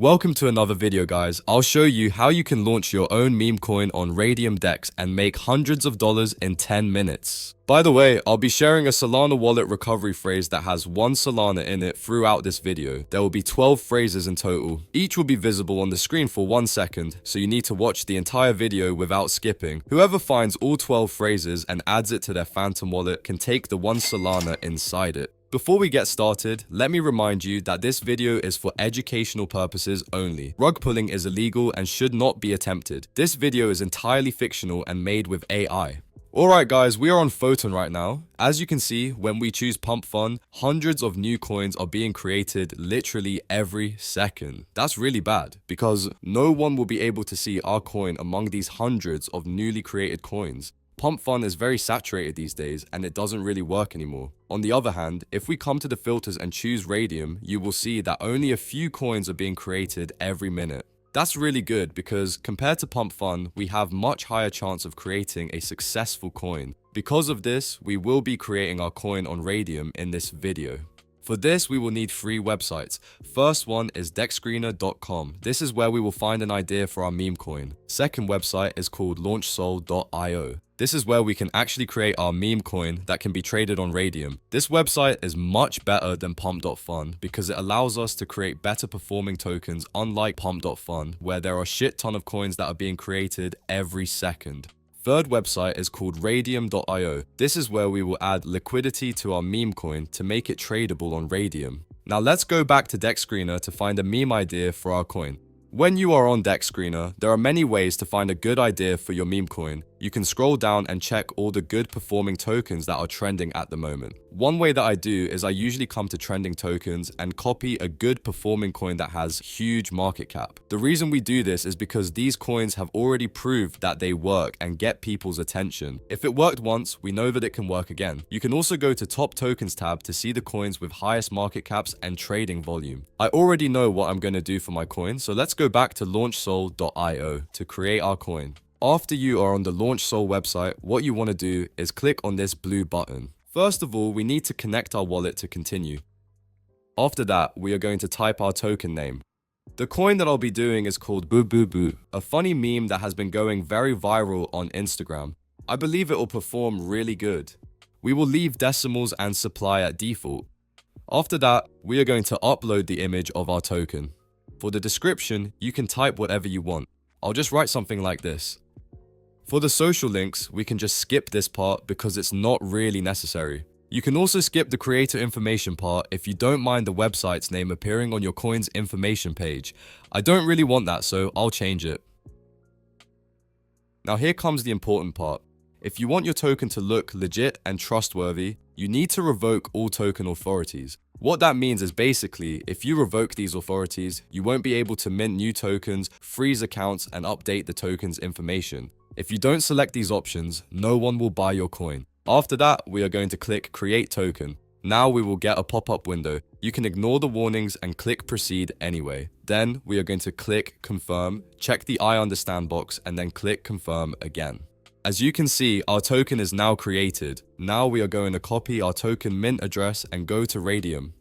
Welcome to another video, guys. I'll show you how you can launch your own meme coin on Raydium DEX and make hundreds of dollars in 10 minutes. By the way, I'll be sharing a Solana wallet recovery phrase that has 1 Solana in it throughout this video. There will be 12 phrases in total. Each will be visible on the screen for 1 second, so you need to watch the entire video without skipping. Whoever finds all 12 phrases and adds it to their Phantom wallet can take the 1 Solana inside it. Before we get started, let me remind you that this video is for educational purposes only. Rug pulling is illegal and should not be attempted. This video is entirely fictional and made with AI. Alright guys, we are on Photon right now. As you can see, when we choose PumpFun, hundreds of new coins are being created literally every second. That's really bad, because no one will be able to see our coin among these hundreds of newly created coins. PumpFun is very saturated these days and it doesn't really work anymore. On the other hand, if we come to the filters and choose Raydium, you will see that only a few coins are being created every minute. That's really good because compared to PumpFun, we have much higher chance of creating a successful coin. Because of this, we will be creating our coin on Raydium in this video. For this, we will need 3 websites. First one is dexscreener.com. This is where we will find an idea for our meme coin. Second website is called launchsol.io. This is where we can actually create our meme coin that can be traded on Raydium. This website is much better than pump.fun because it allows us to create better performing tokens, unlike pump.fun, where there are a shit ton of coins that are being created every second. Third website is called Raydium.io. This is where we will add liquidity to our meme coin to make it tradable on Raydium. Now let's go back to DexScreener to find a meme idea for our coin. When you are on DexScreener, there are many ways to find a good idea for your meme coin. You can scroll down and check all the good performing tokens that are trending at the moment. One way that I do is I usually come to trending tokens and copy a good performing coin that has huge market cap. The reason we do this is because these coins have already proved that they work and get people's attention. If it worked once, we know that it can work again. You can also go to Top Tokens tab to see the coins with highest market caps and trading volume. I already know what I'm going to do for my coin, so let's go back to launchsol.io to create our coin. After you are on the LaunchSol website, what you want to do is click on this blue button. First of all, we need to connect our wallet to continue. After that, we are going to type our token name. The coin that I'll be doing is called BUBUBU, a funny meme that has been going very viral on Instagram. I believe it will perform really good. We will leave decimals and supply at default. After that, we are going to upload the image of our token. For the description, you can type whatever you want. I'll just write something like this. For the social links, we can just skip this part because it's not really necessary. You can also skip the creator information part if you don't mind the website's name appearing on your coin's information page. I don't really want that, so I'll change it. Now here comes the important part. If you want your token to look legit and trustworthy, you need to revoke all token authorities. What that means is basically, if you revoke these authorities, you won't be able to mint new tokens, freeze accounts, and update the token's information. If you don't select these options, no one will buy your coin. After that, we are going to click Create Token. Now we will get a pop-up window. You can ignore the warnings and click Proceed anyway. Then we are going to click Confirm, check the I understand box, and then click Confirm again. As you can see, our token is now created. Now we are going to copy our token mint address and go to Raydium.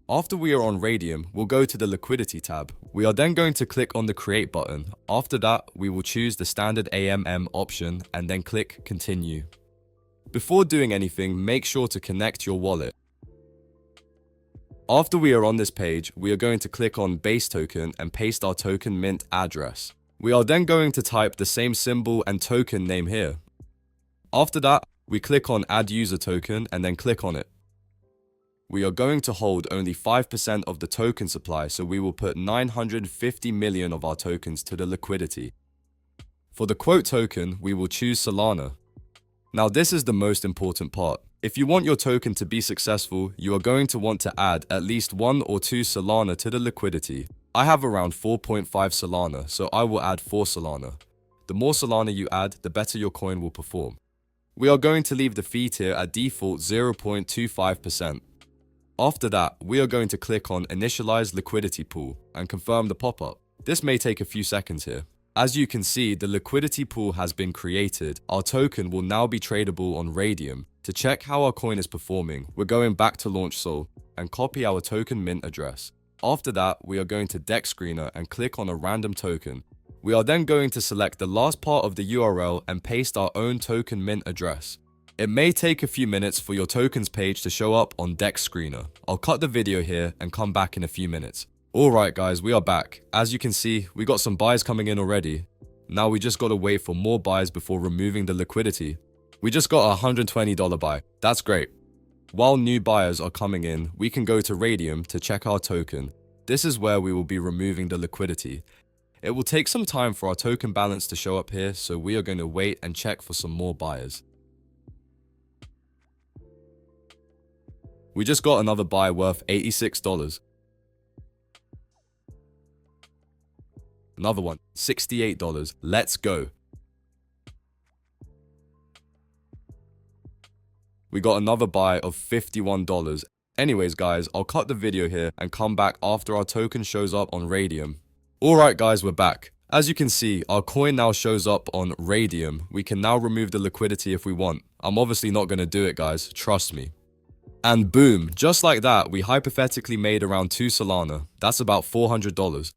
After we are on Raydium, we'll go to the Liquidity tab. We are then going to click on the Create button. After that, we will choose the standard AMM option and then click Continue. Before doing anything, make sure to connect your wallet. After we are on this page, we are going to click on Base Token and paste our token mint address. We are then going to type the same symbol and token name here. After that, we click on Add User Token and then click on it. We are going to hold only 5% of the token supply, so we will put 950 million of our tokens to the liquidity. For the quote token, we will choose Solana. Now this is the most important part. If you want your token to be successful, you are going to want to add at least 1 or 2 Solana to the liquidity. I have around 4.5 Solana, so I will add 4 Solana. The more Solana you add, the better your coin will perform. We are going to leave the fee tier at default 0.25%. After that, we are going to click on Initialize Liquidity Pool and confirm the pop-up. This may take a few seconds here. As you can see, the liquidity pool has been created. Our token will now be tradable on Raydium. To check how our coin is performing, we're going back to LaunchSol and copy our token mint address. After that, we are going to Deck Screener and click on a random token. We are then going to select the last part of the URL and paste our own token mint address. It may take a few minutes for your tokens page to show up on Deck Screener. I'll cut the video here and come back in a few minutes. Alright guys, we are back. As you can see, we got some buys coming in already. Now we just gotta wait for more buys before removing the liquidity. We just got a $120 buy. That's great. While new buyers are coming in, we can go to Raydium to check our token. This is where we will be removing the liquidity. It will take some time for our token balance to show up here, so we are going to wait and check for some more buyers. We just got another buy worth $86. Another one, $68. Let's go. We got another buy of $51. Anyways guys, I'll cut the video here and come back after our token shows up on Raydium. Alright guys, we're back. As you can see, our coin now shows up on Raydium. We can now remove the liquidity if we want. I'm obviously not going to do it guys, trust me. And boom, just like that, we hypothetically made around 2 Solana. That's about $400.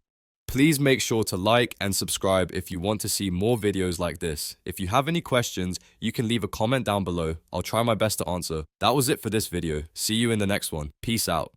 Please make sure to like and subscribe if you want to see more videos like this. If you have any questions, you can leave a comment down below. I'll try my best to answer. That was it for this video. See you in the next one. Peace out.